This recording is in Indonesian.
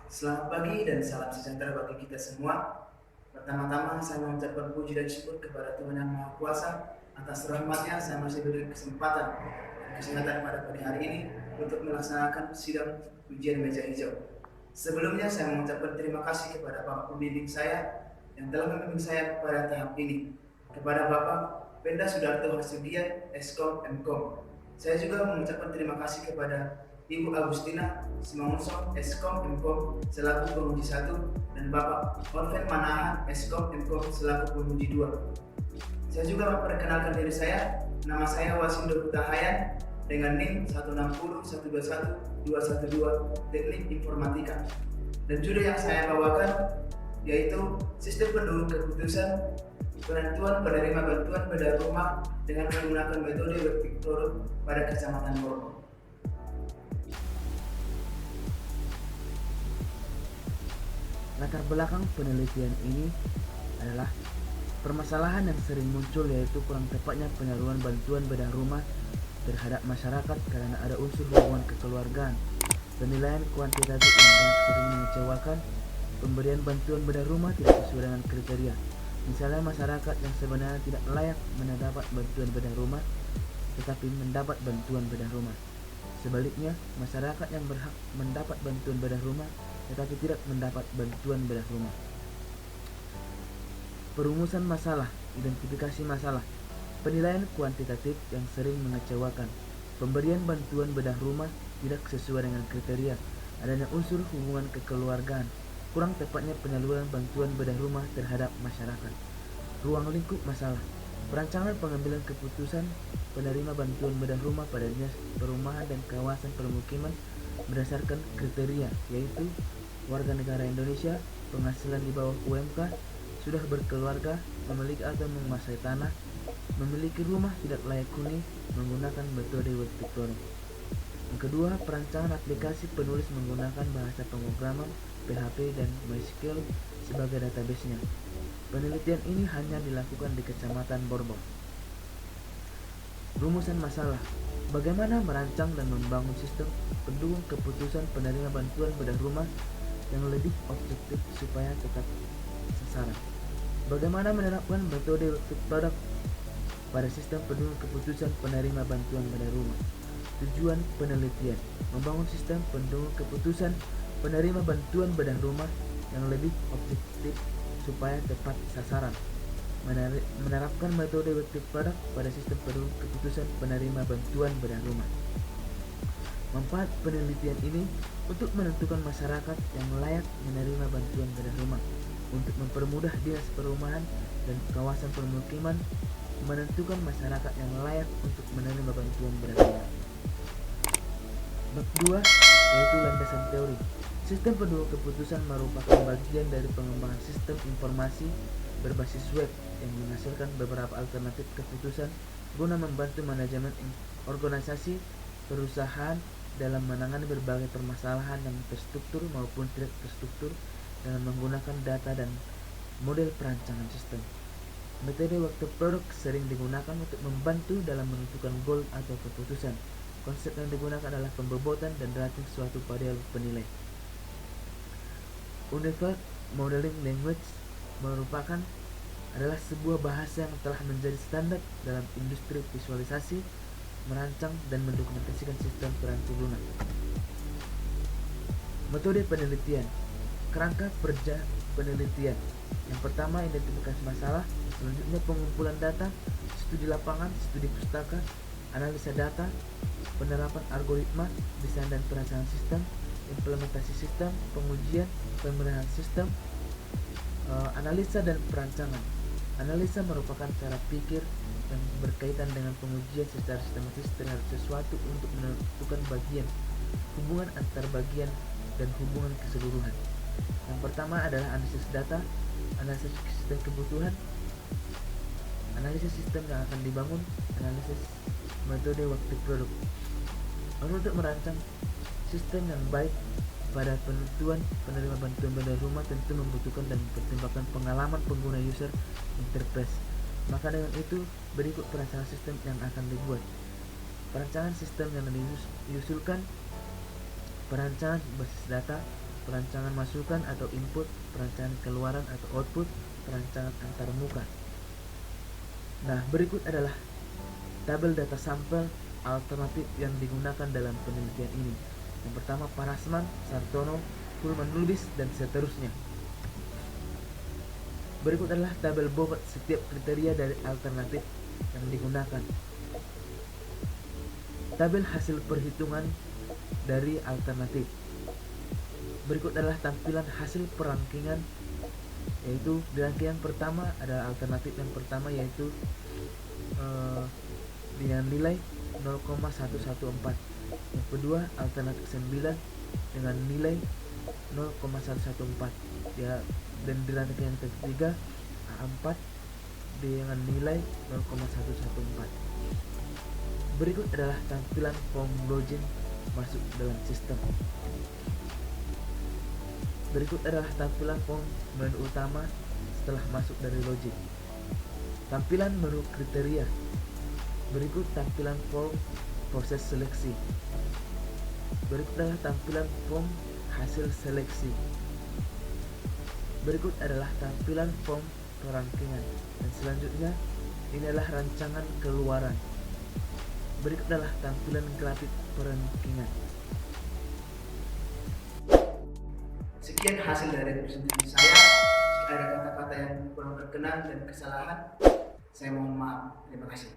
Selamat pagi dan salam sejahtera bagi kita semua. Pertama-tama saya mengucapkan puji dan syukur kepada Tuhan Yang Maha Kuasa atas rahmatnya saya masih diberi kesempatan dan kesehatan pada pagi hari ini untuk melaksanakan sidang ujian meja hijau. Sebelumnya saya mengucapkan terima kasih kepada Bapak pembimbing saya yang telah membimbing saya pada tahap ini. Kepada Bapak Penda Sudarto Hasudian, Eskom Mkom. Saya juga mengucapkan terima kasih kepada Ibu Agustina Simangunsong, Eskom Mkom selaku penguji 1 dan Bapak Orven Manahan, Eskom Mkom selaku penguji 2. Saya juga memperkenalkan diri saya. Nama saya Wasindo Hutahayan dengan NIM 160121212 Teknik Informatika. Dan judul yang saya bawakan yaitu Sistem Pendukung Keputusan Penentuan Penerima Bantuan Bedah Rumah dengan menggunakan metode Working Product pada Kecamatan Borgol. Latar belakang penelitian ini adalah permasalahan yang sering muncul, yaitu kurang tepatnya penyaluran bantuan bedah rumah terhadap masyarakat karena ada unsur hubungan kekeluargaan, penilaian kuantitatif yang sering mengecewakan, pemberian bantuan bedah rumah tidak sesuai dengan kriteria. Misalnya masyarakat yang sebenarnya tidak layak mendapat bantuan bedah rumah tetapi mendapat bantuan bedah rumah. Sebaliknya, masyarakat yang berhak mendapat bantuan bedah rumah tetapi tidak mendapat bantuan bedah rumah. Perumusan masalah, identifikasi masalah, penilaian kuantitatif yang sering mengecewakan, pemberian bantuan bedah rumah tidak sesuai dengan kriteria, adanya unsur hubungan kekeluargaan, kurang tepatnya penyaluran bantuan bedah rumah terhadap masyarakat. Ruang lingkup masalah, perancangan pengambilan keputusan penerima bantuan bedah rumah pada dinas perumahan dan kawasan permukiman berdasarkan kriteria, yaitu warga negara Indonesia, penghasilan di bawah UMK, sudah berkeluarga, memiliki atau menguasai tanah, memiliki rumah tidak layak huni, menggunakan metode working product. Yang kedua, perancangan aplikasi penulis menggunakan bahasa pemrograman PHP dan MySQL sebagai database-nya. Penelitian ini hanya dilakukan di Kecamatan Borgol. Rumusan masalah, bagaimana merancang dan membangun sistem pendukung keputusan penerima bantuan bedah rumah yang lebih objektif supaya tetap sasaran. Bagaimana menerapkan metode working product pada sistem pendukung keputusan penerima bantuan bedah rumah. Tujuan penelitian, membangun sistem pendukung keputusan penerima bantuan bedah rumah yang lebih objektif supaya tepat sasaran. Menerapkan metode working product pada sistem pendukung keputusan penerima bantuan bedah rumah. Manfaat penelitian ini untuk menentukan masyarakat yang layak menerima bantuan bedah rumah, untuk mempermudah dinas perumahan dan kawasan permukiman menentukan masyarakat yang layak untuk menerima bantuan bedah rumah. Bab 2 yaitu landasan teori. Sistem pendukung keputusan merupakan bagian dari pengembangan sistem informasi berbasis web yang menghasilkan beberapa alternatif keputusan guna membantu manajemen organisasi perusahaan dalam menangani berbagai permasalahan yang terstruktur maupun tidak terstruktur dengan menggunakan data dan model perancangan sistem. Metode working product sering digunakan untuk membantu dalam menentukan goal atau keputusan. Konsep yang digunakan adalah pembobotan dan rating suatu variabel penilai. Unified Modeling Language adalah sebuah bahasa yang telah menjadi standar dalam industri visualisasi, merancang dan mendokumentasikan sistem peranti lunak. Metode penelitian, kerangka kerja penelitian. Yang pertama, identifikasi masalah, selanjutnya pengumpulan data, studi lapangan, studi pustaka, analisa data, penerapan algoritma, desain dan perancangan sistem, implementasi sistem, pengujian, pembenahan sistem, analisa dan perancangan. Analisa merupakan cara pikir yang berkaitan dengan pengujian secara sistematis terhadap sesuatu untuk menentukan bagian, hubungan antar bagian, dan hubungan keseluruhan. Yang pertama adalah analisis data, analisis sistem kebutuhan, analisis sistem yang akan dibangun, analisis metode working product. Untuk merancang sistem yang baik pada penentuan penerima bantuan bedah rumah tentu membutuhkan dan mempertimbangkan pengalaman pengguna user interface. Maka dengan itu, berikut perancangan sistem yang akan dibuat. Perancangan sistem yang diusulkan, perancangan basis data, perancangan masukan atau input, perancangan keluaran atau output, perancangan antarmuka. Nah, berikut adalah tabel data sampel alternatif yang digunakan dalam penelitian ini. Yang pertama Parasman, Sartono, Pullman-Lubis, dan seterusnya. Berikut adalah tabel bobot setiap kriteria dari alternatif yang digunakan. Tabel hasil perhitungan dari alternatif. Berikut adalah tampilan hasil perangkingan, yaitu di rangkaian pertama adalah alternatif yang pertama, yaitu dengan nilai 0,114. Yang kedua alternatif 9 dengan nilai 0,114 ya, dan di rangkaian yang ketiga A4 dengan nilai 0,114. Berikut adalah tampilan form login masuk dalam sistem. Berikut adalah tampilan form menu utama setelah masuk dari login. Tampilan menu kriteria. Berikut tampilan form proses seleksi. Berikut adalah tampilan form hasil seleksi. Berikut adalah tampilan form perangkingan. Dan selanjutnya ini adalah rancangan keluaran. Berikut adalah tampilan grafik perangkingan. Sekian hasil dari presentasi saya. Jika ada kata-kata yang kurang berkenan dan kesalahan, saya mohon maaf. Terima kasih.